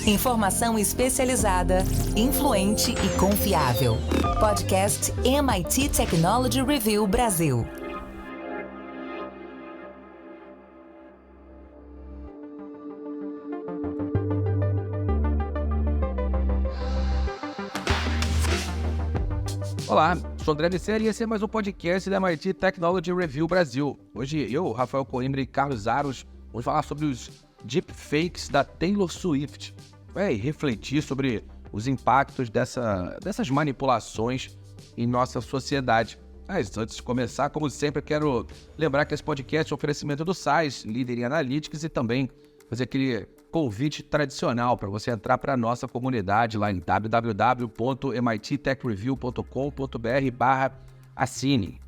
Informação especializada, influente e confiável. Podcast MIT Technology Review Brasil. Olá, sou André Lisser e esse é mais um podcast da MIT Technology Review Brasil. Hoje eu, Rafael Coimbra e Carlos Aros vamos falar sobre os deepfakes da Taylor Swift e refletir sobre os impactos dessas manipulações em nossa sociedade. Mas antes de começar, como sempre, quero lembrar que esse podcast é um oferecimento do SAIS, líder em analytics, e também fazer aquele convite tradicional para você entrar para a nossa comunidade lá em www.mittechreview.com.br/assine.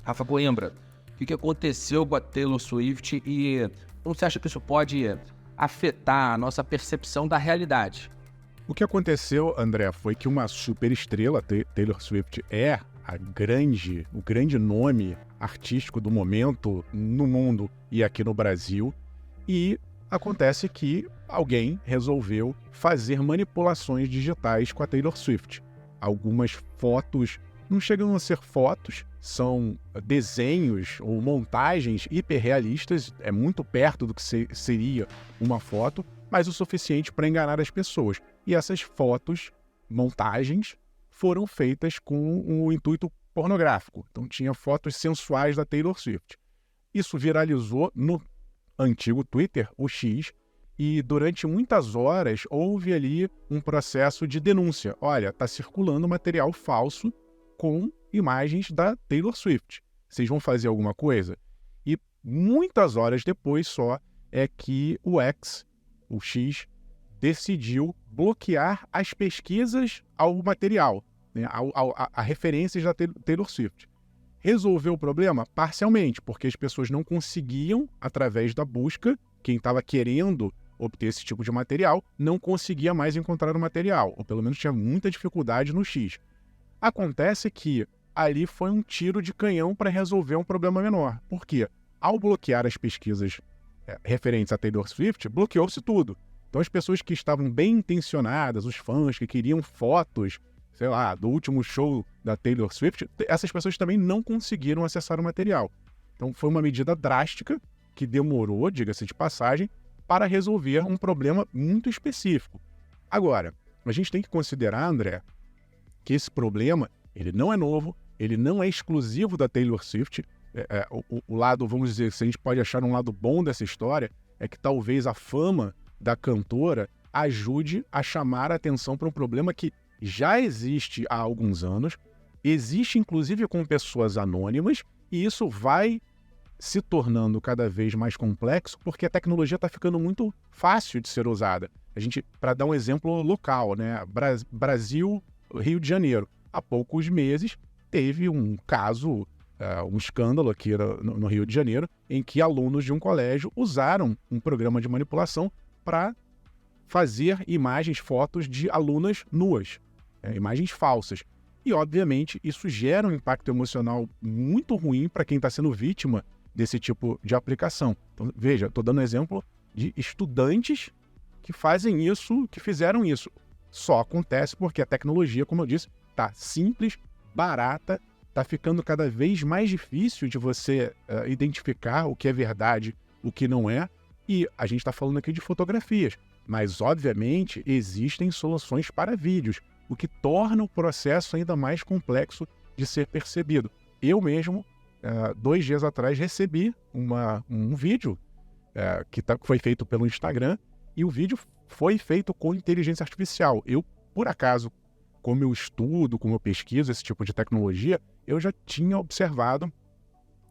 Rafa Coimbra, o que aconteceu com a Taylor Swift e como você acha que isso pode afetar a nossa percepção da realidade? O que aconteceu, André, foi que uma superestrela, Taylor Swift, é o grande nome artístico do momento no mundo e aqui no Brasil, e acontece que alguém resolveu fazer manipulações digitais com a Taylor Swift. Algumas fotos não chegam a ser fotos, são desenhos ou montagens hiperrealistas, é muito perto do que seria uma foto, mas o suficiente para enganar as pessoas. E essas fotos, montagens, foram feitas com um intuito pornográfico. Então tinha fotos sensuais da Taylor Swift. Isso viralizou no antigo Twitter, o X, e durante muitas horas houve ali um processo de denúncia. Olha, está circulando material falso com imagens da Taylor Swift. Vocês vão fazer alguma coisa? E muitas horas depois só é que o X, decidiu bloquear as pesquisas ao material, né, a referências da Taylor Swift. Resolveu o problema? Parcialmente, porque as pessoas não conseguiam, através da busca, quem estava querendo obter esse tipo de material, não conseguia mais encontrar o material, ou pelo menos tinha muita dificuldade no X. Acontece que ali foi um tiro de canhão para resolver um problema menor. Por quê? Ao bloquear as pesquisas referentes a Taylor Swift, bloqueou-se tudo. Então as pessoas que estavam bem intencionadas, os fãs que queriam fotos, sei lá, do último show da Taylor Swift, essas pessoas também não conseguiram acessar o material. Então foi uma medida drástica que demorou, diga-se de passagem, para resolver um problema muito específico. Agora, a gente tem que considerar, André, que esse problema, ele não é novo, ele não é exclusivo da Taylor Swift. O lado, vamos dizer, se a gente pode achar um lado bom dessa história, é que talvez a fama da cantora ajude a chamar a atenção para um problema que já existe há alguns anos, existe inclusive com pessoas anônimas, e isso vai se tornando cada vez mais complexo porque a tecnologia está ficando muito fácil de ser usada. A gente, para dar um exemplo local, né? Brasil, Rio de Janeiro, há poucos meses teve um caso, um escândalo aqui no Rio de Janeiro, em que alunos de um colégio usaram um programa de manipulação para fazer imagens, fotos de alunas nuas, imagens falsas. E, obviamente, isso gera um impacto emocional muito ruim para quem está sendo vítima desse tipo de aplicação. Então, veja, estou dando um exemplo de estudantes que fazem isso, que fizeram isso. Só acontece porque a tecnologia, como eu disse, está simples, barata, está ficando cada vez mais difícil de você identificar o que é verdade, o que não é. E a gente está falando aqui de fotografias, mas, obviamente, existem soluções para vídeos, o que torna o processo ainda mais complexo de ser percebido. Eu mesmo, 2 dias atrás, recebi um vídeo que foi feito pelo Instagram, e o vídeo foi feito com inteligência artificial. Eu, por acaso, como eu estudo, como eu pesquiso esse tipo de tecnologia, eu já tinha observado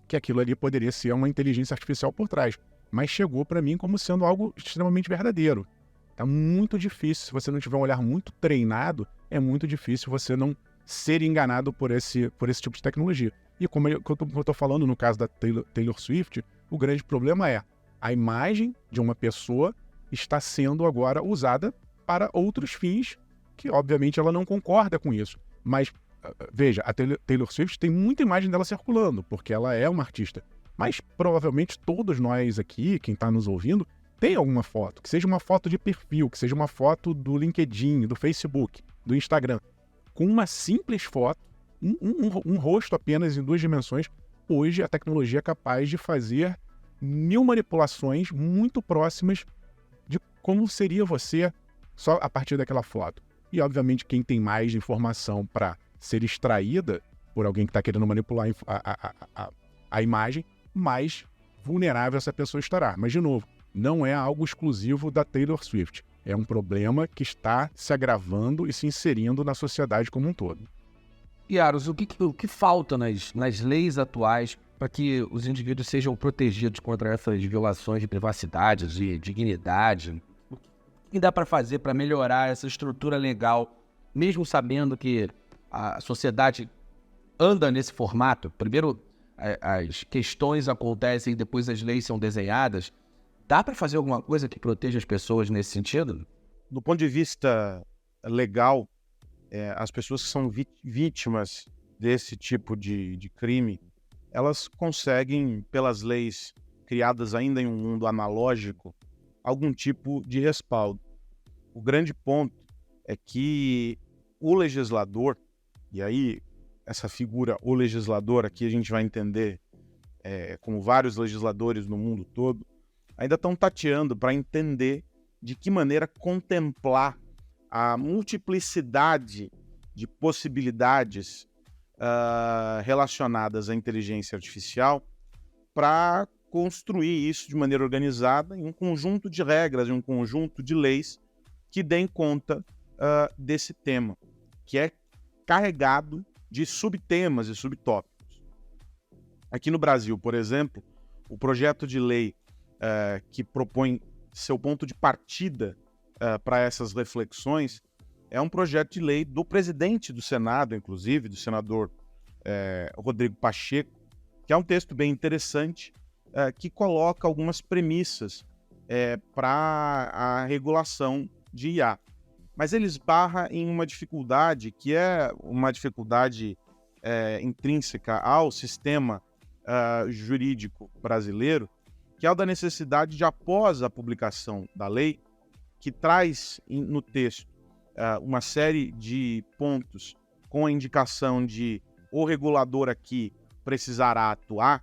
que aquilo ali poderia ser uma inteligência artificial por trás, mas chegou para mim como sendo algo extremamente verdadeiro. Tá muito difícil, se você não tiver um olhar muito treinado, é muito difícil você não ser enganado por esse tipo de tecnologia. E como eu estou falando no caso da Taylor Swift, o grande problema é a imagem de uma pessoa está sendo agora usada para outros fins que, obviamente, ela não concorda com isso. Mas, veja, a Taylor Swift tem muita imagem dela circulando, porque ela é uma artista. Mas, provavelmente, todos nós aqui, quem está nos ouvindo, tem alguma foto, que seja uma foto de perfil, que seja uma foto do LinkedIn, do Facebook, do Instagram, com uma simples foto, um rosto apenas em 2 dimensões, hoje a tecnologia é capaz de fazer 1000 manipulações muito próximas de como seria você só a partir daquela foto. E, obviamente, quem tem mais informação para ser extraída por alguém que está querendo manipular a imagem, mais vulnerável essa pessoa estará. Mas, de novo, não é algo exclusivo da Taylor Swift. É um problema que está se agravando e se inserindo na sociedade como um todo. E, Aros, o que falta nas leis atuais para que os indivíduos sejam protegidos contra essas violações de privacidade, de dignidade? O que dá para fazer para melhorar essa estrutura legal, mesmo sabendo que a sociedade anda nesse formato? Primeiro as questões acontecem e depois as leis são desenhadas. Dá para fazer alguma coisa que proteja as pessoas nesse sentido? Do ponto de vista legal, as pessoas que são vítimas desse tipo de crime, elas conseguem, pelas leis criadas ainda em um mundo analógico, algum tipo de respaldo. O grande ponto é que o legislador, e aí essa figura, o legislador, aqui a gente vai entender como vários legisladores no mundo todo, ainda estão tateando para entender de que maneira contemplar a multiplicidade de possibilidades relacionadas à inteligência artificial para construir isso de maneira organizada em um conjunto de regras, em um conjunto de leis que deem conta desse tema, que é carregado de subtemas e subtópicos. Aqui no Brasil, por exemplo, o projeto de lei que propõe seu ponto de partida para essas reflexões é um projeto de lei do presidente do Senado, inclusive, do senador Rodrigo Pacheco, que é um texto bem interessante, que coloca algumas premissas para a regulação de IA. Mas ele esbarra em uma dificuldade que é uma dificuldade intrínseca ao sistema jurídico brasileiro, que é o da necessidade de, após a publicação da lei, que traz no texto uma série de pontos com a indicação de o regulador aqui precisará atuar,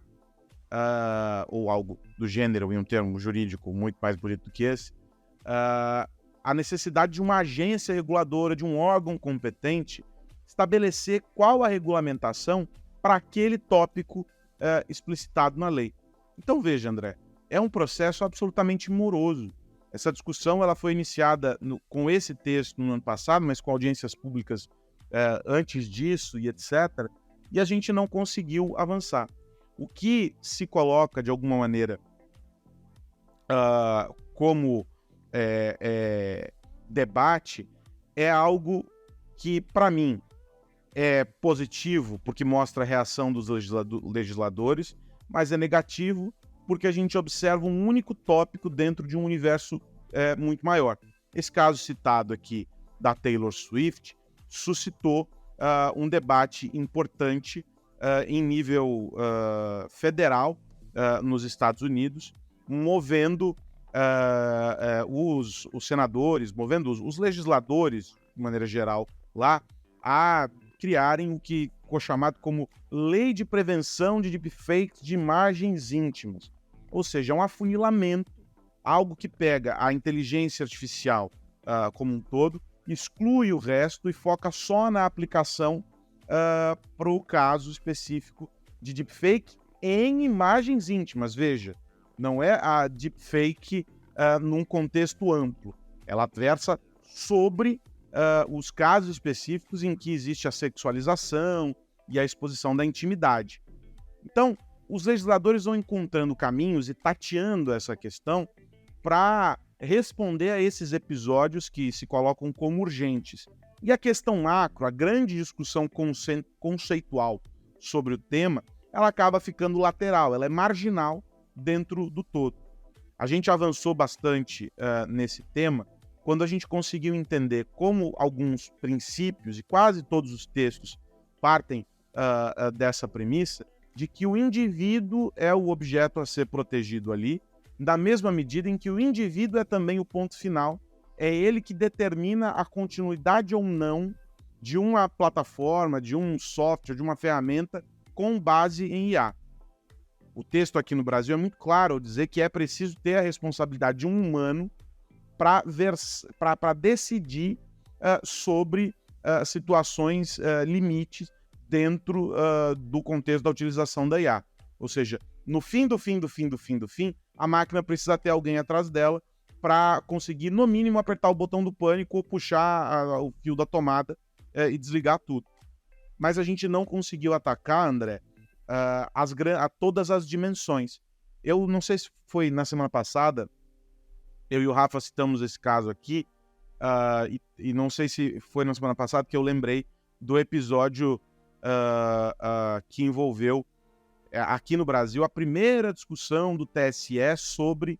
ou algo do gênero, em um termo jurídico muito mais bonito do que esse, a necessidade de uma agência reguladora, de um órgão competente, estabelecer qual a regulamentação para aquele tópico explicitado na lei. Então veja, André, é um processo absolutamente moroso. Essa discussão ela foi iniciada com esse texto no ano passado, mas com audiências públicas antes disso e etc. E a gente não conseguiu avançar. O que se coloca, de alguma maneira, como debate é algo que, para mim, é positivo, porque mostra a reação dos legisladores, mas é negativo porque a gente observa um único tópico dentro de um universo muito maior. Esse caso citado aqui da Taylor Swift suscitou um debate importante em nível federal nos Estados Unidos, movendo os senadores, movendo os legisladores, de maneira geral, lá, a criarem o que ficou chamado como Lei de Prevenção de Deepfakes de Imagens Íntimas. Ou seja, um afunilamento, algo que pega a inteligência artificial como um todo, exclui o resto e foca só na aplicação para o caso específico de deepfake em imagens íntimas. Veja, não é a deepfake num contexto amplo. Ela versa sobre os casos específicos em que existe a sexualização e a exposição da intimidade. Então, os legisladores vão encontrando caminhos e tateando essa questão para responder a esses episódios que se colocam como urgentes. E a questão macro, a grande discussão conceitual sobre o tema, ela acaba ficando lateral, ela é marginal dentro do todo. A gente avançou bastante nesse tema quando a gente conseguiu entender como alguns princípios, e quase todos os textos partem dessa premissa, de que o indivíduo é o objeto a ser protegido ali da mesma medida em que o indivíduo é também o ponto final, é ele que determina a continuidade ou não de uma plataforma, de um software, de uma ferramenta com base em IA. O texto aqui no Brasil é muito claro ao dizer que é preciso ter a responsabilidade de um humano para decidir sobre situações limites dentro do contexto da utilização da IA. Ou seja, no fim, a máquina precisa ter alguém atrás dela para conseguir, no mínimo, apertar o botão do pânico ou puxar o fio da tomada e desligar tudo. Mas a gente não conseguiu atacar, André, a todas as dimensões. Eu não sei se foi na semana passada, eu e o Rafa citamos esse caso aqui, e não sei se foi na semana passada que eu lembrei do episódio que envolveu, aqui no Brasil, a primeira discussão do TSE sobre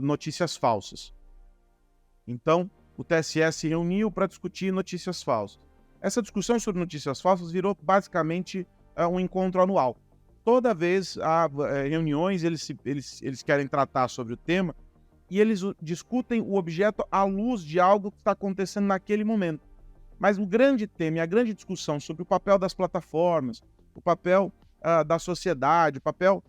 notícias falsas. Então, o TSE se reuniu para discutir notícias falsas. Essa discussão sobre notícias falsas virou basicamente um encontro anual. Toda vez há reuniões, eles querem tratar sobre o tema e eles discutem o objeto à luz de algo que está acontecendo naquele momento. Mas o grande tema e a grande discussão sobre o papel das plataformas, o papel da sociedade, o papel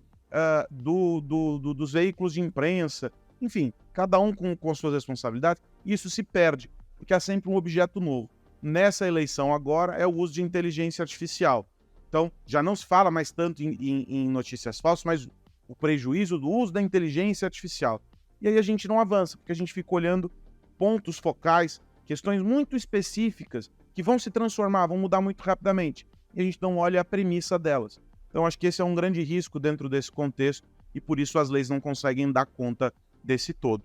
dos veículos de imprensa, enfim, cada um com suas responsabilidades, isso se perde, porque há sempre um objeto novo. Nessa eleição agora é o uso de inteligência artificial. Então, já não se fala mais tanto em notícias falsas, mas o prejuízo do uso da inteligência artificial. E aí a gente não avança, porque a gente fica olhando pontos focais, questões muito específicas, que vão se transformar, vão mudar muito rapidamente. E a gente não olha a premissa delas. Então, acho que esse é um grande risco dentro desse contexto, e por isso as leis não conseguem dar conta desse todo.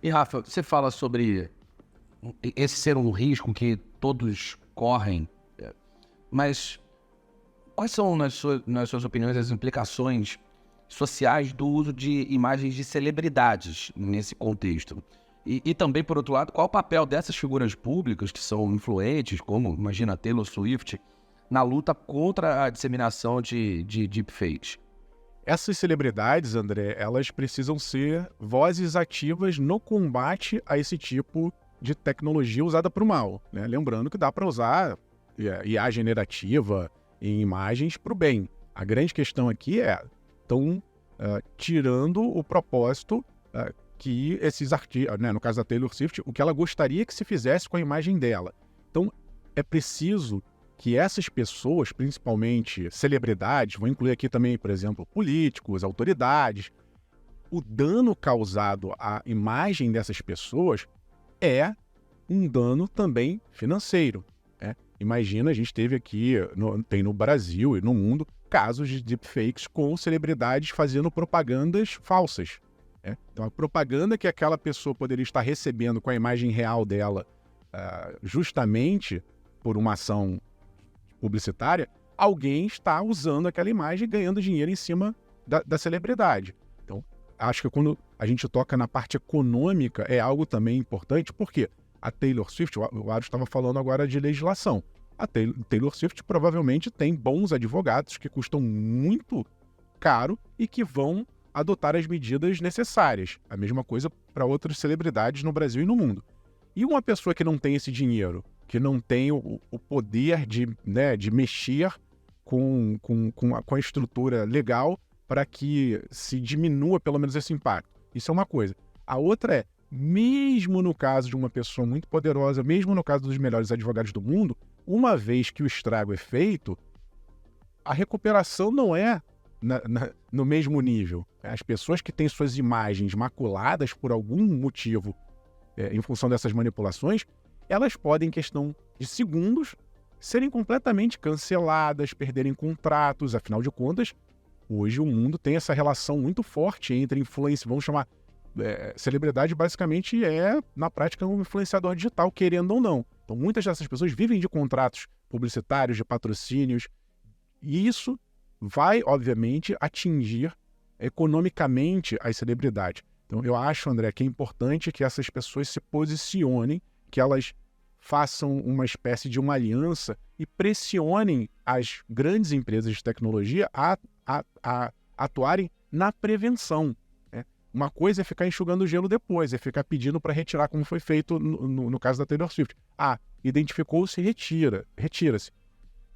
E, Rafa, você fala sobre esse ser um risco que todos correm, mas quais são, nas suas opiniões, as implicações sociais do uso de imagens de celebridades nesse contexto? E também, por outro lado, qual o papel dessas figuras públicas que são influentes, como, imagina, Taylor Swift, na luta contra a disseminação de deepfakes? Essas celebridades, André, elas precisam ser vozes ativas no combate a esse tipo de tecnologia usada para o mal, né? Lembrando que dá para usar IA generativa em imagens para o bem. A grande questão aqui estão tirando o propósito que esses artistas, né, no caso da Taylor Swift, o que ela gostaria que se fizesse com a imagem dela. Então, é preciso que essas pessoas, principalmente celebridades, vou incluir aqui também, por exemplo, políticos, autoridades, o dano causado à imagem dessas pessoas é um dano também financeiro. Imagina, a gente teve aqui, tem no Brasil e no mundo, casos de deepfakes com celebridades fazendo propagandas falsas. Então, a propaganda que aquela pessoa poderia estar recebendo com a imagem real dela, justamente por uma ação publicitária, alguém está usando aquela imagem e ganhando dinheiro em cima da celebridade. Então, acho que quando a gente toca na parte econômica é algo também importante, porque a Taylor Swift, o Aro estava falando agora de legislação, a Taylor Swift provavelmente tem bons advogados que custam muito caro e que vão adotar as medidas necessárias. A mesma coisa para outras celebridades no Brasil e no mundo. E uma pessoa que não tem esse dinheiro, que não tem o poder de mexer com a estrutura legal para que se diminua pelo menos esse impacto. Isso é uma coisa. A outra é, mesmo no caso de uma pessoa muito poderosa, mesmo no caso dos melhores advogados do mundo, uma vez que o estrago é feito, a recuperação não é no mesmo nível. As pessoas que têm suas imagens maculadas por algum motivo em função dessas manipulações, elas podem, em questão de segundos, serem completamente canceladas, perderem contratos. Afinal de contas, hoje o mundo tem essa relação muito forte entre influência, vamos chamar, celebridade basicamente na prática, um influenciador digital, querendo ou não. Então, muitas dessas pessoas vivem de contratos publicitários, de patrocínios, e isso vai, obviamente, atingir economicamente as celebridades. Então, eu acho, André, que é importante que essas pessoas se posicionem, que elas façam uma espécie de uma aliança e pressionem as grandes empresas de tecnologia a atuarem na prevenção. Uma coisa é ficar enxugando o gelo depois, é ficar pedindo para retirar, como foi feito no caso da Taylor Swift. Identificou-se, retira-se.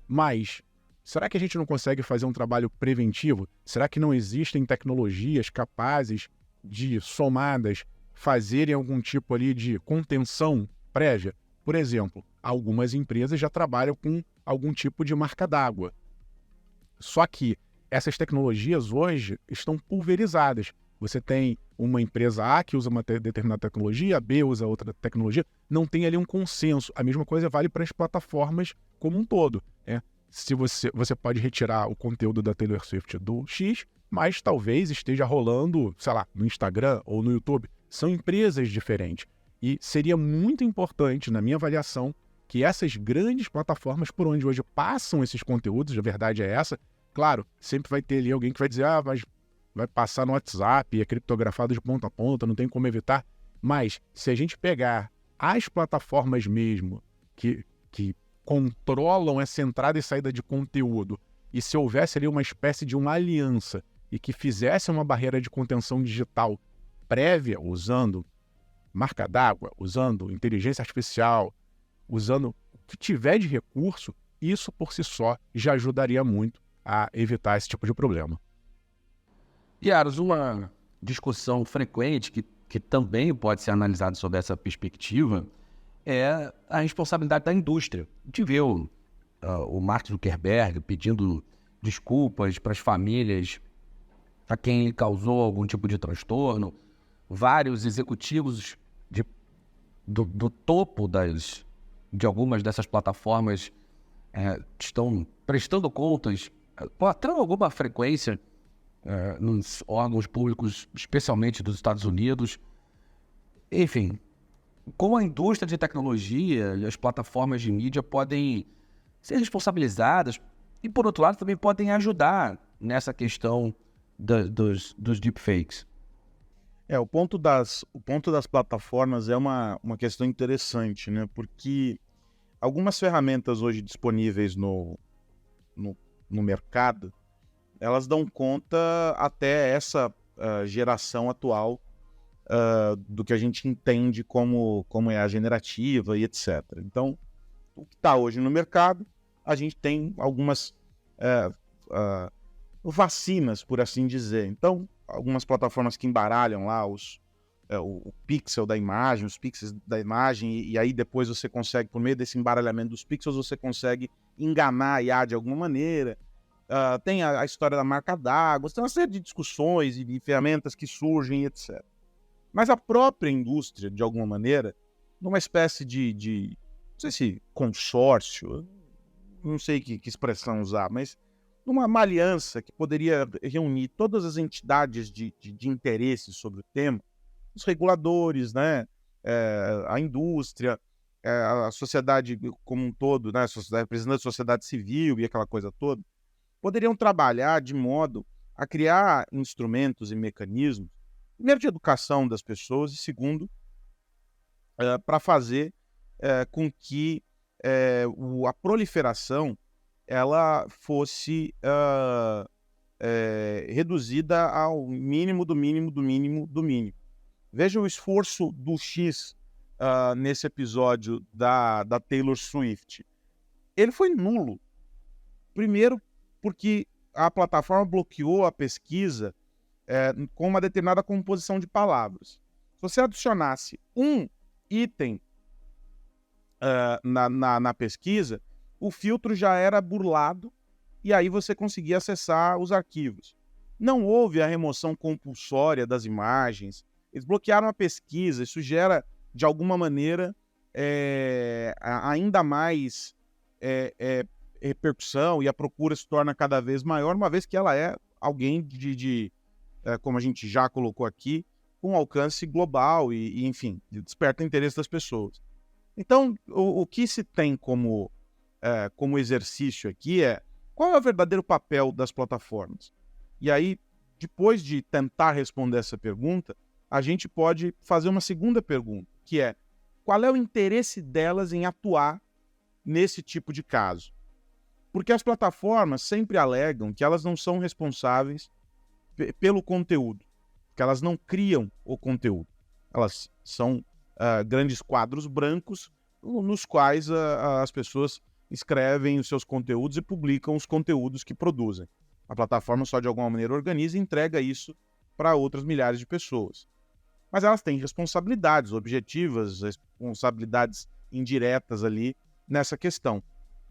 Mas será que a gente não consegue fazer um trabalho preventivo? Será que não existem tecnologias capazes de, somadas, fazerem algum tipo ali de contenção prévia? Por exemplo, algumas empresas já trabalham com algum tipo de marca d'água. Só que essas tecnologias hoje estão pulverizadas. Você tem uma empresa A que usa uma determinada tecnologia, a B usa outra tecnologia, não tem ali um consenso. A mesma coisa vale para as plataformas como um todo. Se você pode retirar o conteúdo da Taylor Swift do X, mas talvez esteja rolando, sei lá, no Instagram ou no YouTube. São empresas diferentes. E seria muito importante, na minha avaliação, que essas grandes plataformas por onde hoje passam esses conteúdos, a verdade é essa, claro, sempre vai ter ali alguém que vai dizer, mas vai passar no WhatsApp, é criptografado de ponta a ponta, não tem como evitar. Mas se a gente pegar as plataformas mesmo que controlam essa entrada e saída de conteúdo, e se houvesse ali uma espécie de uma aliança e que fizesse uma barreira de contenção digital prévia, usando marca d'água, usando inteligência artificial, usando o que tiver de recurso, isso por si só já ajudaria muito a evitar esse tipo de problema. Yaros, uma discussão frequente que também pode ser analisada sob essa perspectiva é a responsabilidade da indústria. A gente vê o Mark Zuckerberg pedindo desculpas para as famílias a quem ele causou algum tipo de transtorno. Vários executivos do topo de algumas dessas plataformas estão prestando contas, até alguma frequência, nos órgãos públicos, especialmente dos Estados Unidos. Enfim, como a indústria de tecnologia e as plataformas de mídia podem ser responsabilizadas e, por outro lado, também podem ajudar nessa questão dos deepfakes. O ponto das plataformas é uma questão interessante, né? Porque algumas ferramentas hoje disponíveis no mercado, elas dão conta até essa geração atual do que a gente entende como é a generativa e etc. Então, o que está hoje no mercado, a gente tem algumas vacinas, por assim dizer. Então, algumas plataformas que embaralham lá o pixel da imagem, os pixels da imagem, e aí depois você consegue, por meio desse embaralhamento dos pixels, você consegue enganar a IA de alguma maneira. Tem a história da marca d'água, tem uma série de discussões e ferramentas que surgem, etc. Mas a própria indústria, de alguma maneira, numa espécie de não sei se consórcio, não sei que expressão usar, mas numa aliança que poderia reunir todas as entidades de interesse sobre o tema, os reguladores, né, a indústria, a sociedade como um todo, né, representando a sociedade civil e aquela coisa toda, poderiam trabalhar de modo a criar instrumentos e mecanismos, primeiro de educação das pessoas e segundo, para fazer com que a proliferação ela fosse reduzida ao mínimo do mínimo do mínimo do mínimo. Veja o esforço do X nesse episódio da Taylor Swift. Ele foi nulo. Primeiro, porque a plataforma bloqueou a pesquisa com uma determinada composição de palavras. Se você adicionasse um item na pesquisa, o filtro já era burlado e aí você conseguia acessar os arquivos. Não houve a remoção compulsória das imagens, eles bloquearam a pesquisa, isso gera, de alguma maneira, ainda mais repercussão e a procura se torna cada vez maior, uma vez que ela é alguém como a gente já colocou aqui, com alcance global e enfim, desperta o interesse das pessoas. Então, o que se tem como exercício aqui qual é o verdadeiro papel das plataformas? E aí, depois de tentar responder essa pergunta, a gente pode fazer uma segunda pergunta, que é: qual é o interesse delas em atuar nesse tipo de caso? Porque as plataformas sempre alegam que elas não são responsáveis pelo conteúdo, porque elas não criam o conteúdo. Elas são grandes quadros brancos nos quais as pessoas escrevem os seus conteúdos e publicam os conteúdos que produzem. A plataforma só de alguma maneira organiza e entrega isso para outras milhares de pessoas. Mas elas têm responsabilidades objetivas, responsabilidades indiretas ali nessa questão.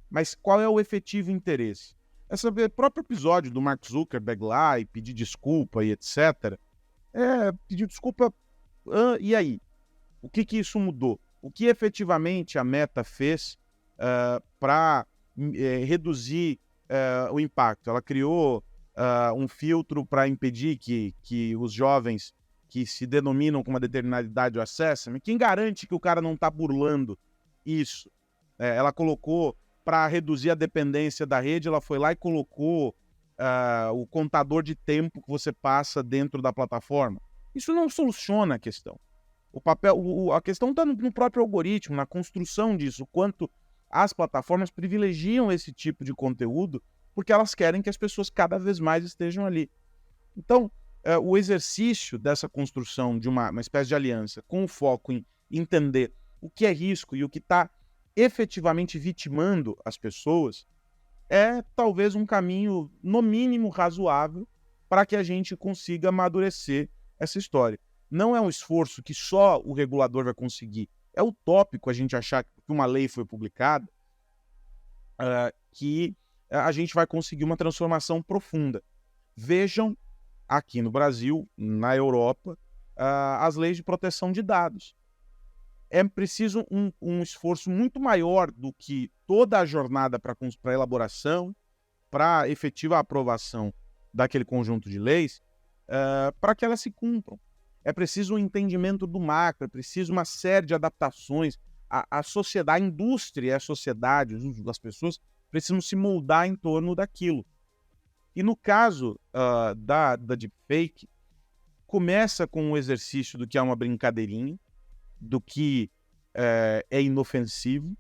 Mas qual é o efetivo interesse? Esse próprio episódio do Mark Zuckerberg lá e pedir desculpa e etc. Pedir desculpa, e aí? O que isso mudou? O que efetivamente a Meta fez para reduzir o impacto? Ela criou um filtro para impedir que os jovens que se denominam com uma determinada idade o acessem. Quem garante que o cara não está burlando isso? Ela colocou, para reduzir a dependência da rede, ela foi lá e colocou o contador de tempo que você passa dentro da plataforma. Isso não soluciona a questão. A questão está no próprio algoritmo, na construção disso, o quanto as plataformas privilegiam esse tipo de conteúdo porque elas querem que as pessoas cada vez mais estejam ali. Então, o exercício dessa construção de uma espécie de aliança com o foco em entender o que é risco e o que está efetivamente vitimando as pessoas é talvez um caminho, no mínimo, razoável para que a gente consiga amadurecer essa história. Não é um esforço que só o regulador vai conseguir. É utópico a gente achar que uma lei foi publicada que a gente vai conseguir uma transformação profunda. Vejam aqui no Brasil, na Europa, as leis de proteção de dados. É preciso um esforço muito maior do que toda a jornada para elaboração, para efetiva aprovação daquele conjunto de leis, para que elas se cumpram. É preciso um entendimento do macro, é preciso uma série de adaptações. A sociedade, a indústria, a sociedade, as pessoas precisam se moldar em torno daquilo. E no caso da deepfake, começa com o exercício do que é uma brincadeirinha, do que é inofensivo,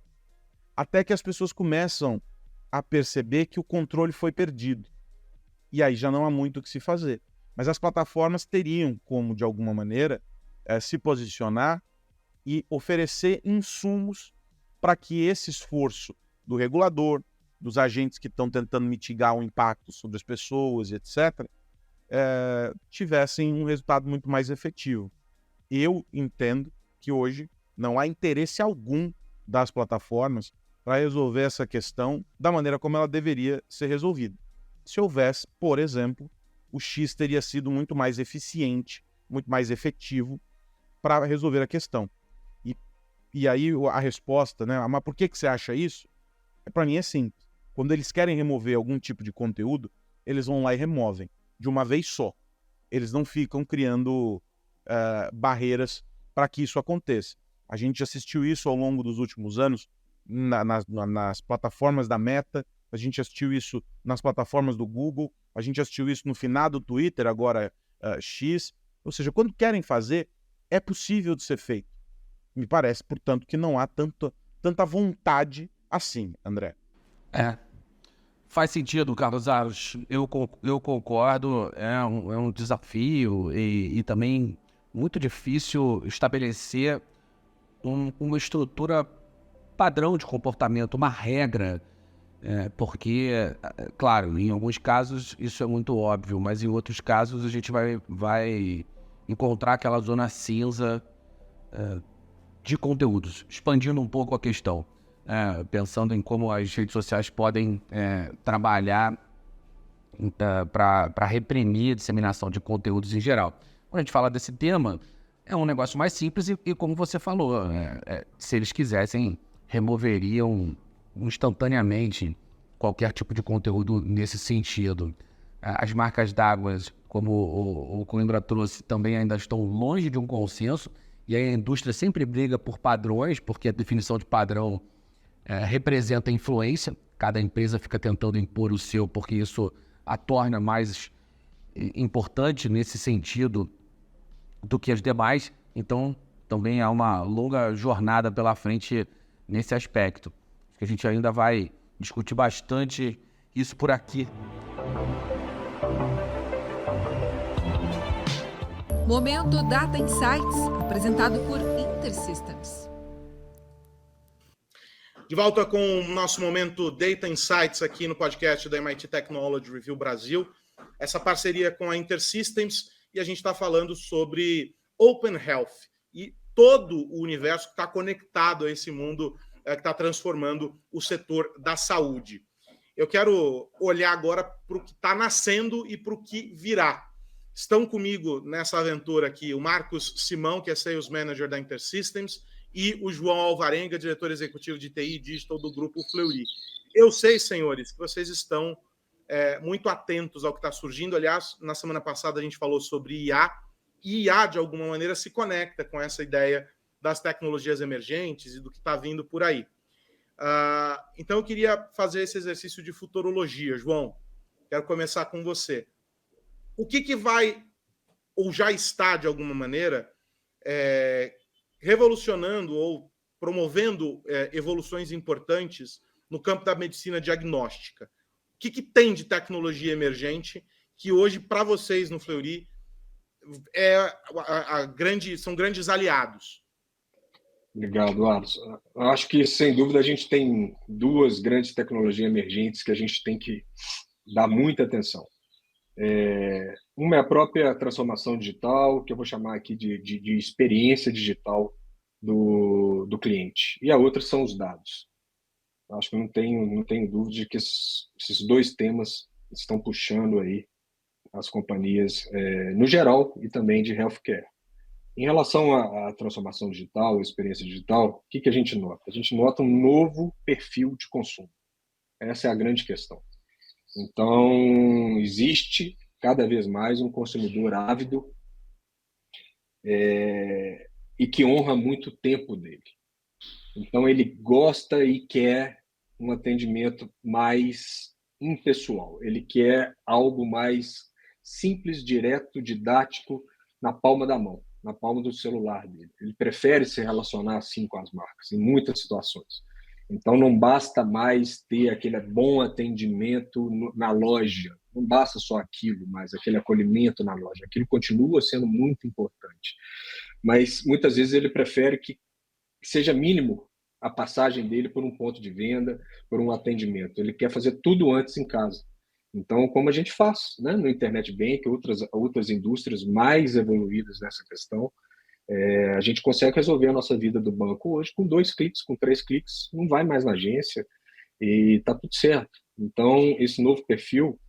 até que as pessoas começam a perceber que o controle foi perdido. E aí já não há muito o que se fazer. Mas as plataformas teriam como, de alguma maneira, se posicionar e oferecer insumos para que esse esforço do regulador, dos agentes que estão tentando mitigar o impacto sobre as pessoas, etc., tivessem um resultado muito mais efetivo. Eu entendo que hoje não há interesse algum das plataformas para resolver essa questão da maneira como ela deveria ser resolvida. Se houvesse, por exemplo, o X teria sido muito mais eficiente, muito mais efetivo para resolver a questão. E aí a resposta, né? Mas por que você acha isso? Para mim é simples. Quando eles querem remover algum tipo de conteúdo, eles vão lá e removem, de uma vez só. Eles não ficam criando barreiras para que isso aconteça. A gente assistiu isso ao longo dos últimos anos nas plataformas da Meta, a gente assistiu isso nas plataformas do Google, a gente assistiu isso no finado Twitter, agora X. Ou seja, quando querem fazer, é possível de ser feito. Me parece, portanto, que não há tanta vontade assim, André. Faz sentido, Carlos Aros. Eu concordo, é um desafio e também muito difícil estabelecer uma estrutura padrão de comportamento, uma regra, porque, claro, em alguns casos isso é muito óbvio, mas em outros casos a gente vai encontrar aquela zona cinza de conteúdos, expandindo um pouco a questão, pensando em como as redes sociais podem trabalhar para reprimir a disseminação de conteúdos em geral. Quando a gente fala desse tema, é um negócio mais simples e como você falou, se eles quisessem, removeriam instantaneamente qualquer tipo de conteúdo nesse sentido. As marcas d'água, como o Coimbra trouxe, também ainda estão longe de um consenso, e a indústria sempre briga por padrões, porque a definição de padrão representa influência. Cada empresa fica tentando impor o seu, porque isso a torna mais importante nesse sentido do que as demais. Então, também há uma longa jornada pela frente nesse aspecto. Acho que a gente ainda vai discutir bastante isso por aqui. Momento Data Insights, apresentado por InterSystems. De volta com o nosso momento Data Insights aqui no podcast da MIT Technology Review Brasil. Essa parceria com a InterSystems, e a gente está falando sobre Open Health e todo o universo que está conectado a esse mundo que está transformando o setor da saúde. Eu quero olhar agora para o que está nascendo e para o que virá. Estão comigo nessa aventura aqui o Marcos Simão, que é Sales Manager da InterSystems, e o João Alvarenga, diretor executivo de TI e Digital do Grupo Fleury. Eu sei, senhores, que vocês estão muito atentos ao que está surgindo. Aliás, na semana passada a gente falou sobre IA, e IA, de alguma maneira, se conecta com essa ideia das tecnologias emergentes e do que está vindo por aí. Então, eu queria fazer esse exercício de futurologia. João, quero começar com você. O que vai, ou já está, de alguma maneira, revolucionando ou promovendo evoluções importantes no campo da medicina diagnóstica? O que tem de tecnologia emergente que hoje, para vocês no Fleury, são grandes aliados? Legal, Eduardo. Eu acho que, sem dúvida, a gente tem duas grandes tecnologias emergentes que a gente tem que dar muita atenção. Uma é a própria transformação digital, que eu vou chamar aqui de experiência digital do cliente. E a outra são os dados. Eu acho que não tenho dúvida de que esses dois temas estão puxando aí as companhias no geral e também de healthcare. Em relação à transformação digital, à experiência digital, o que a gente nota? A gente nota um novo perfil de consumo. Essa é a grande questão. Então, existe cada vez mais um consumidor ávido e que honra muito o tempo dele. Então, ele gosta e quer um atendimento mais impessoal. Ele quer algo mais simples, direto, didático, na palma da mão, na palma do celular dele. Ele prefere se relacionar assim com as marcas, em muitas situações. Então, não basta mais ter aquele bom atendimento na loja, não basta só aquilo, mas aquele acolhimento na loja. Aquilo continua sendo muito importante. Mas, muitas vezes, ele prefere que seja mínimo a passagem dele por um ponto de venda, por um atendimento. Ele quer fazer tudo antes em casa. Então, como a gente faz, né, no Internet Bank, outras indústrias mais evoluídas nessa questão, a gente consegue resolver a nossa vida do banco hoje com 2 cliques, com 3 cliques, não vai mais na agência e está tudo certo. Então, esse novo perfil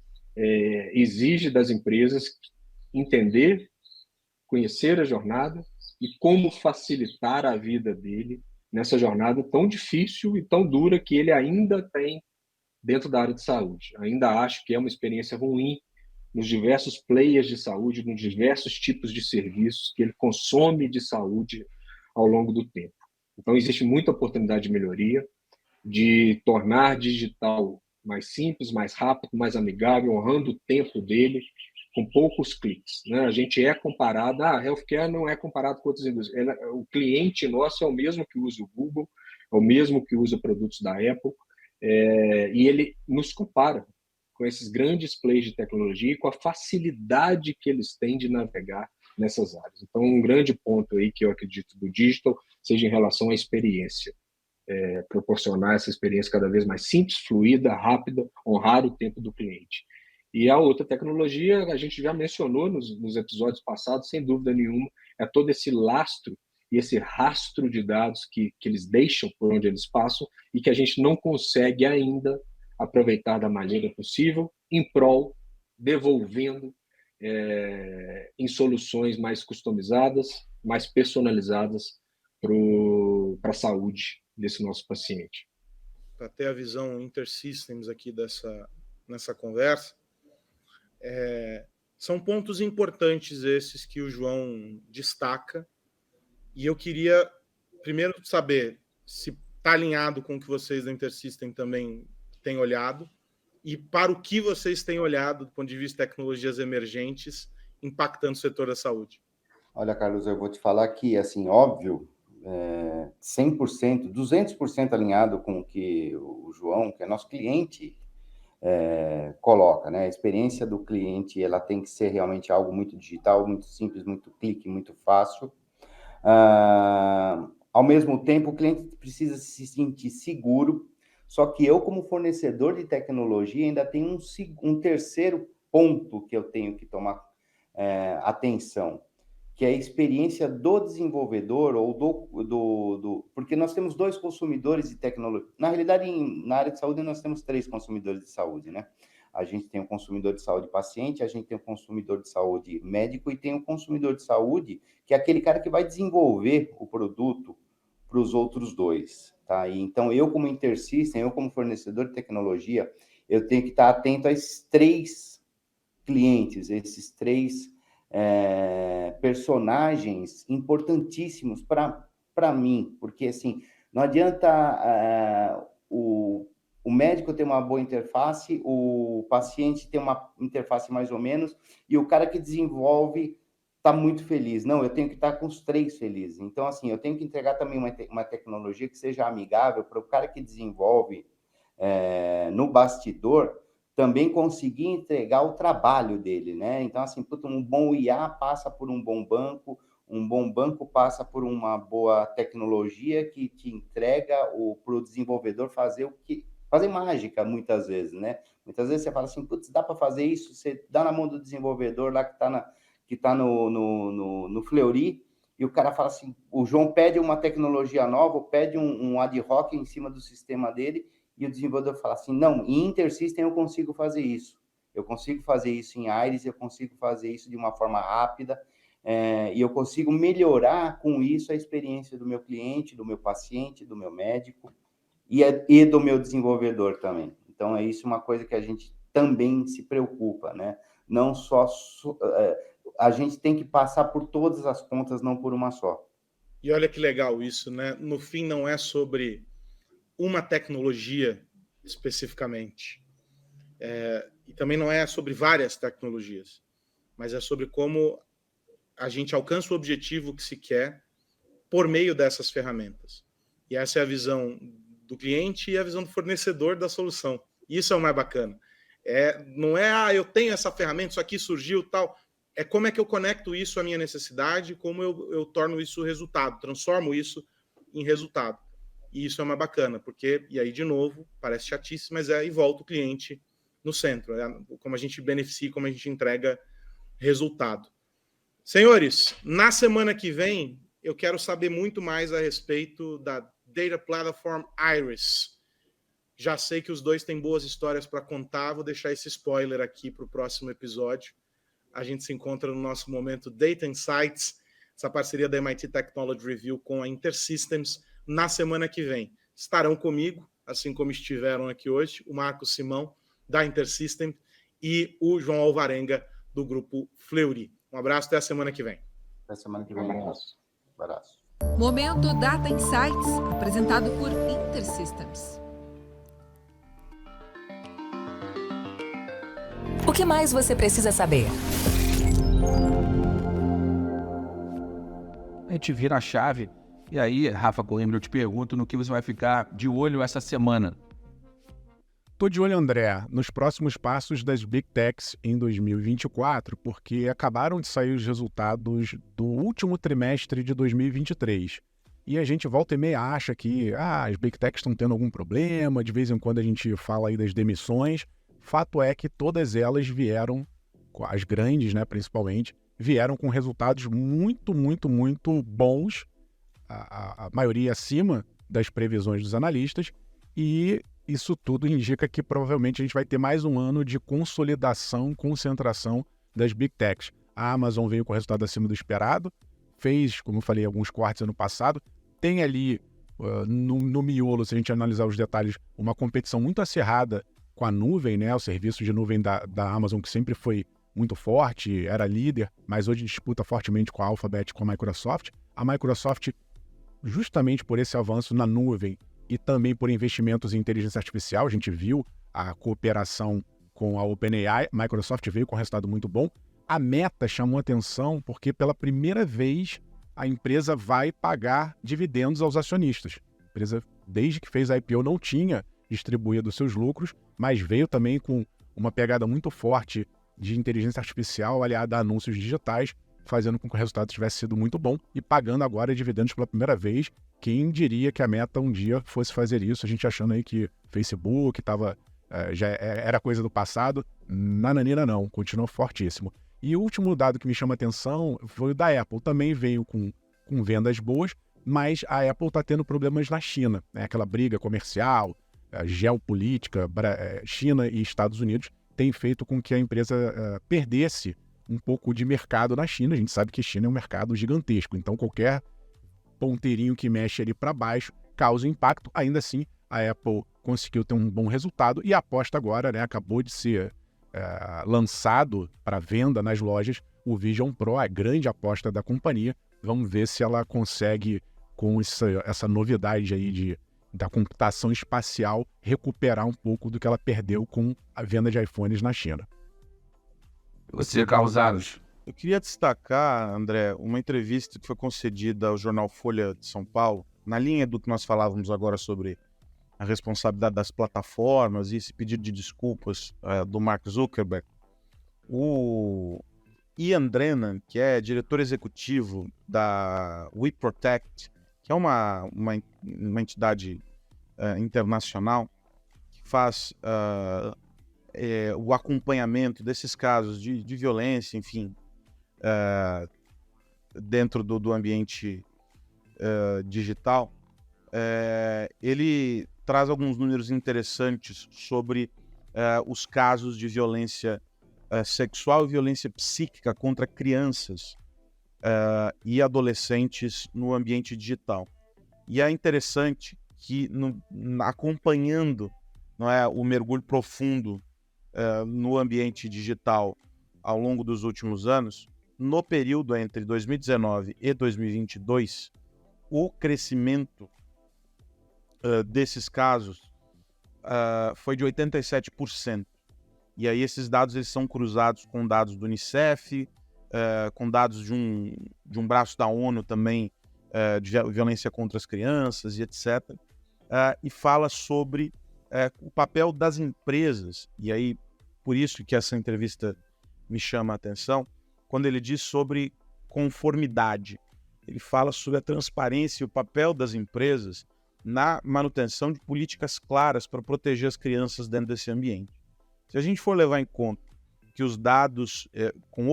exige das empresas entender, conhecer a jornada e como facilitar a vida dele nessa jornada tão difícil e tão dura que ele ainda tem dentro da área de saúde. Ainda acho que é uma experiência ruim nos diversos players de saúde, nos diversos tipos de serviços que ele consome de saúde ao longo do tempo. Então, existe muita oportunidade de melhoria, de tornar digital mais simples, mais rápido, mais amigável, honrando o tempo dele, com poucos cliques. Né? A gente é comparado, a healthcare não é comparado com outras indústrias. O cliente nosso é o mesmo que usa o Google, é o mesmo que usa produtos da Apple, e ele nos compara com esses grandes players de tecnologia e com a facilidade que eles têm de navegar nessas áreas. Então, um grande ponto aí que eu acredito do digital seja em relação à experiência. Proporcionar essa experiência cada vez mais simples, fluida, rápida, honrar o tempo do cliente. E a outra tecnologia, a gente já mencionou nos episódios passados, sem dúvida nenhuma, é todo esse lastro e esse rastro de dados que eles deixam por onde eles passam e que a gente não consegue ainda aproveitar da maneira possível, em prol, devolvendo em soluções mais customizadas, mais personalizadas para a saúde desse nosso paciente. Para ter a visão InterSystems aqui nessa conversa, são pontos importantes esses que o João destaca, e eu queria primeiro saber se está alinhado com o que vocês da InterSystems também têm olhado, e para o que vocês têm olhado do ponto de vista de tecnologias emergentes impactando o setor da saúde. Olha, Carlos, eu vou te falar que, assim, óbvio, 100%, 200% alinhado com o que o João, que é nosso cliente, coloca, né? A experiência do cliente, ela tem que ser realmente algo muito digital, muito simples, muito clique, muito fácil. Ao mesmo tempo, o cliente precisa se sentir seguro, só que eu, como fornecedor de tecnologia, ainda tenho um terceiro ponto que eu tenho que tomar atenção, que é a experiência do desenvolvedor ou porque nós temos 2 consumidores de tecnologia. Na realidade, na área de saúde, nós temos 3 consumidores de saúde, né? A gente tem o consumidor de saúde paciente, a gente tem o consumidor de saúde médico e tem o consumidor de saúde, que é aquele cara que vai desenvolver o produto para os outros 2, tá? E, então, eu como InterSystem, eu como fornecedor de tecnologia, eu tenho que estar atento a esses 3 clientes, esses 3 personagens importantíssimos para mim, porque, assim, não adianta o médico ter uma boa interface, o paciente ter uma interface mais ou menos, e o cara que desenvolve está muito feliz. Não, eu tenho que estar com os 3 felizes. Então, assim, eu tenho que entregar também uma tecnologia que seja amigável para o cara que desenvolve no bastidor também conseguir entregar o trabalho dele, né? Então, assim, um bom IA passa por um bom banco passa por uma boa tecnologia que te entrega para o desenvolvedor fazer mágica, muitas vezes, né? Muitas vezes você fala assim, putz, dá para fazer isso? Você dá na mão do desenvolvedor lá que está no Fleury, e o cara fala assim, o João pede uma tecnologia nova, pede um ad hoc em cima do sistema dele, e o desenvolvedor fala assim, não, em InterSystem eu consigo fazer isso. Eu consigo fazer isso em Iris, eu consigo fazer isso de uma forma rápida, e eu consigo melhorar com isso a experiência do meu cliente, do meu paciente, do meu médico e do meu desenvolvedor também. Então, é isso uma coisa que a gente também se preocupa, né? Não só... a gente tem que passar por todas as pontas, não por uma só. E olha que legal isso, né? No fim, não é sobre uma tecnologia especificamente. E também não é sobre várias tecnologias, mas é sobre como a gente alcança o objetivo que se quer por meio dessas ferramentas. E essa é a visão do cliente e a visão do fornecedor da solução. Isso é o mais bacana. Não é, eu tenho essa ferramenta, isso aqui surgiu, tal. É como é que eu conecto isso à minha necessidade, como eu torno isso resultado, transformo isso em resultado. E isso é uma bacana, porque, e aí de novo, parece chatice, mas e volta o cliente no centro, como a gente beneficia, como a gente entrega resultado. Senhores, na semana que vem, eu quero saber muito mais a respeito da Data Platform Iris. Já sei que os 2 têm boas histórias para contar, vou deixar esse spoiler aqui para o próximo episódio. A gente se encontra no nosso momento Data Insights, essa parceria da MIT Technology Review com a InterSystems, na semana que vem. Estarão comigo, assim como estiveram aqui hoje, o Marcos Simão, da InterSystems, e o João Alvarenga, do grupo Fleury. Um abraço, até a semana que vem. Até a semana que vem. Um abraço. Momento Data Insights, apresentado por InterSystems. O que mais você precisa saber? A gente vira a chave. E aí, Rafa Coimbra, eu te pergunto no que você vai ficar de olho essa semana. Tô de olho, André, nos próximos passos das Big Techs em 2024, porque acabaram de sair os resultados do último trimestre de 2023. E a gente volta e meia acha que as Big Techs estão tendo algum problema, de vez em quando a gente fala aí das demissões. Fato é que todas elas vieram, as grandes, né, principalmente, vieram com resultados muito, muito, muito bons, a maioria acima das previsões dos analistas, e isso tudo indica que provavelmente a gente vai ter mais um ano de consolidação, concentração das Big Techs. A Amazon veio com resultado acima do esperado, fez, como eu falei, alguns cortes ano passado, tem ali no miolo, se a gente analisar os detalhes, uma competição muito acirrada com a nuvem, né? O serviço de nuvem da Amazon, que sempre foi muito forte, era líder, mas hoje disputa fortemente com a Alphabet e com a Microsoft. A Microsoft, justamente por esse avanço na nuvem e também por investimentos em inteligência artificial, a gente viu a cooperação com a OpenAI, a Microsoft veio com um resultado muito bom. A Meta chamou atenção porque pela primeira vez a empresa vai pagar dividendos aos acionistas. A empresa, desde que fez a IPO, não tinha distribuído os seus lucros, mas veio também com uma pegada muito forte de inteligência artificial aliada a anúncios digitais, fazendo com que o resultado tivesse sido muito bom e pagando agora dividendos pela primeira vez. Quem diria que a Meta um dia fosse fazer isso? A gente achando aí que Facebook já era coisa do passado. Nananina não, continua fortíssimo. E o último dado que me chama a atenção foi o da Apple. Também veio com vendas boas, mas a Apple está tendo problemas na China, né? Aquela briga comercial, geopolítica, China e Estados Unidos tem feito com que a empresa perdesse um pouco de mercado na China. A gente sabe que a China é um mercado gigantesco, então qualquer ponteirinho que mexe ali para baixo causa impacto. Ainda assim, a Apple conseguiu ter um bom resultado e a aposta agora, né, acabou de ser lançado para venda nas lojas o Vision Pro, a grande aposta da companhia. Vamos ver se ela consegue, com essa novidade aí da computação espacial, recuperar um pouco do que ela perdeu com a venda de iPhones na China. Você, Carlos Aros. Eu queria destacar, André, uma entrevista que foi concedida ao jornal Folha de São Paulo, na linha do que nós falávamos agora sobre a responsabilidade das plataformas e esse pedido de desculpas do Mark Zuckerberg. O Ian Drennan, que é diretor executivo da WeProtect, que é uma entidade internacional que faz o acompanhamento desses casos de violência, enfim, dentro do ambiente digital. Ele traz alguns números interessantes sobre os casos de violência sexual e violência psíquica contra crianças e adolescentes no ambiente digital. E é interessante que, acompanhando, não é, o mergulho profundo no ambiente digital ao longo dos últimos anos, no período entre 2019 e 2022, o crescimento desses casos foi de 87%. E aí esses dados eles são cruzados com dados do Unicef, com dados de um braço da ONU também, de violência contra as crianças e etc. E fala sobre o papel das empresas, e aí por isso que essa entrevista me chama a atenção, quando ele diz sobre conformidade. Ele fala sobre a transparência e o papel das empresas na manutenção de políticas claras para proteger as crianças dentro desse ambiente. Se a gente for levar em conta que os dados com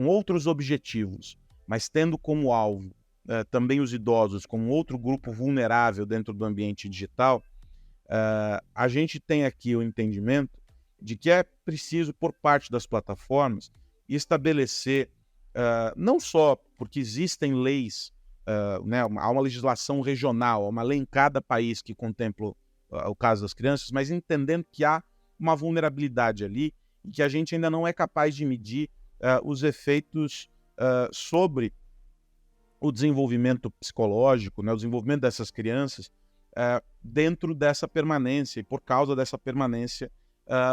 outros objetivos, mas tendo como alvo também os idosos como outro grupo vulnerável dentro do ambiente digital, a gente tem aqui o entendimento de que é preciso, por parte das plataformas, estabelecer, não só porque existem leis, né, há uma legislação regional, há uma lei em cada país que contempla o caso das crianças, mas entendendo que há uma vulnerabilidade ali e que a gente ainda não é capaz de medir os efeitos sobre o desenvolvimento psicológico, né, o desenvolvimento dessas crianças dentro dessa permanência e por causa dessa permanência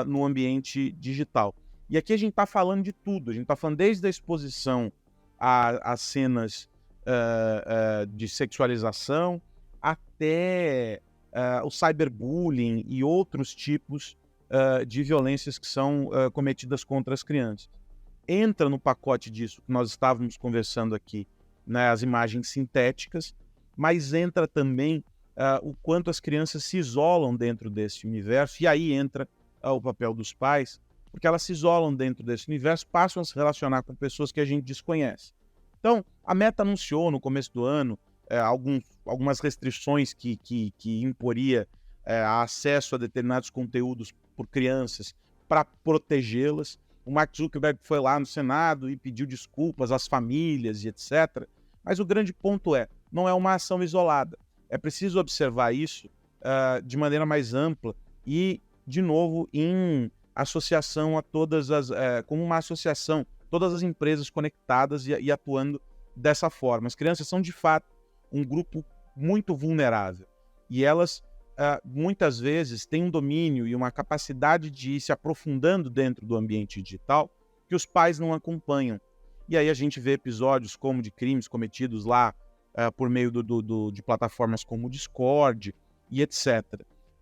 no ambiente digital. E aqui a gente está falando de tudo, a gente está falando desde a exposição a cenas de sexualização até o cyberbullying e outros tipos de violências que são cometidas contra as crianças. Entra no pacote disso que nós estávamos conversando aqui, né, as imagens sintéticas, mas entra também o quanto as crianças se isolam dentro desse universo, e aí entra o papel dos pais, porque elas se isolam dentro desse universo, passam a se relacionar com pessoas que a gente desconhece. Então, a Meta anunciou no começo do ano algumas restrições que imporia acesso a determinados conteúdos por crianças para protegê-las. O Mark Zuckerberg foi lá no Senado e pediu desculpas às famílias e etc. Mas o grande ponto não é uma ação isolada. É preciso observar isso de maneira mais ampla e, de novo, em associação a todas as... como uma associação, todas as empresas conectadas e atuando dessa forma. As crianças são, de fato, um grupo muito vulnerável. E elas, muitas vezes, têm um domínio e uma capacidade de ir se aprofundando dentro do ambiente digital que os pais não acompanham. E aí a gente vê episódios como de crimes cometidos lá por meio de plataformas como o Discord e etc.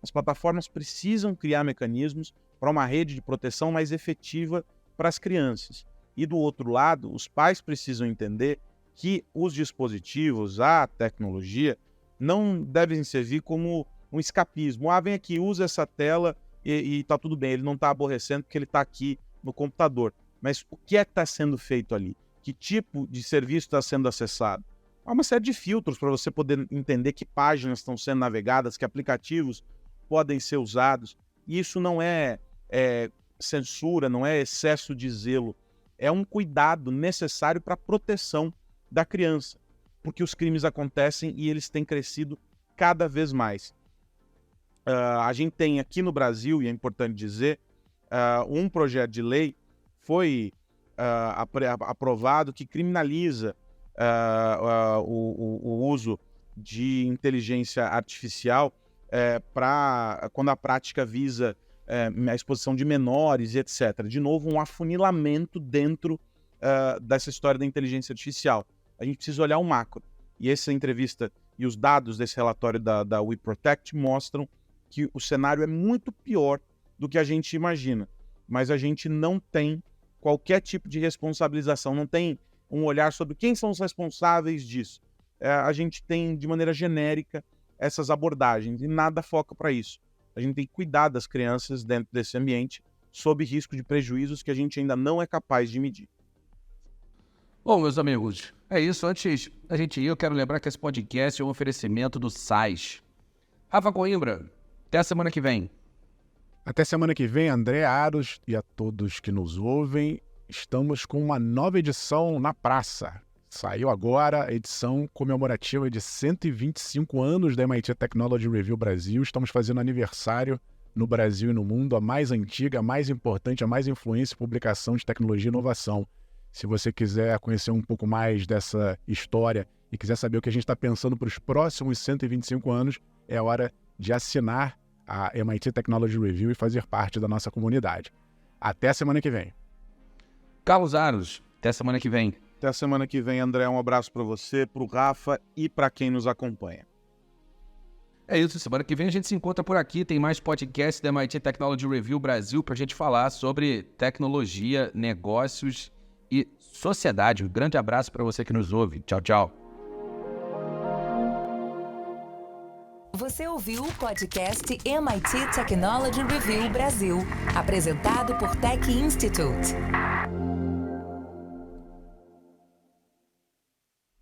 As plataformas precisam criar mecanismos para uma rede de proteção mais efetiva para as crianças. E do outro lado, os pais precisam entender que os dispositivos, a tecnologia, não devem servir como um escapismo. Vem aqui, usa essa tela e tá tudo bem, ele não está aborrecendo porque ele está aqui no computador. Mas o que é que está sendo feito ali? Que tipo de serviço está sendo acessado? Há uma série de filtros para você poder entender que páginas estão sendo navegadas, que aplicativos podem ser usados. E isso não é censura, não é excesso de zelo. É um cuidado necessário para a proteção da criança, porque os crimes acontecem e eles têm crescido cada vez mais. A gente tem aqui no Brasil, e é importante dizer, um projeto de lei foi aprovado que criminaliza o uso de inteligência artificial quando a prática visa a exposição de menores e etc. De novo, um afunilamento dentro dessa história da inteligência artificial. A gente precisa olhar o macro. E essa entrevista e os dados desse relatório da We Protect mostram que o cenário é muito pior do que a gente imagina. Mas a gente não tem qualquer tipo de responsabilização, não tem um olhar sobre quem são os responsáveis disso. A gente tem, de maneira genérica, essas abordagens e nada foca para isso. A gente tem que cuidar das crianças dentro desse ambiente sob risco de prejuízos que a gente ainda não é capaz de medir. Bom, meus amigos, é isso. Antes da gente ir, eu quero lembrar que esse podcast é um oferecimento do SAIS. Rafa Coimbra, até a semana que vem. Até semana que vem, André Aros e a todos que nos ouvem. Estamos com uma nova edição na praça. Saiu agora a edição comemorativa de 125 anos da MIT Technology Review Brasil. Estamos fazendo aniversário no Brasil e no mundo, a mais antiga, a mais importante, a mais influente publicação de tecnologia e inovação. Se você quiser conhecer um pouco mais dessa história e quiser saber o que a gente está pensando para os próximos 125 anos, é hora de assinar a MIT Technology Review e fazer parte da nossa comunidade. Até a semana que vem. Carlos Aros, até a semana que vem. Até a semana que vem, André. Um abraço para você, para o Rafa e para quem nos acompanha. É isso, semana que vem a gente se encontra por aqui. Tem mais podcast da MIT Technology Review Brasil para a gente falar sobre tecnologia, negócios e sociedade. Um grande abraço para você que nos ouve. Tchau, tchau. Você ouviu o podcast MIT Technology Review Brasil, apresentado por Tech Institute.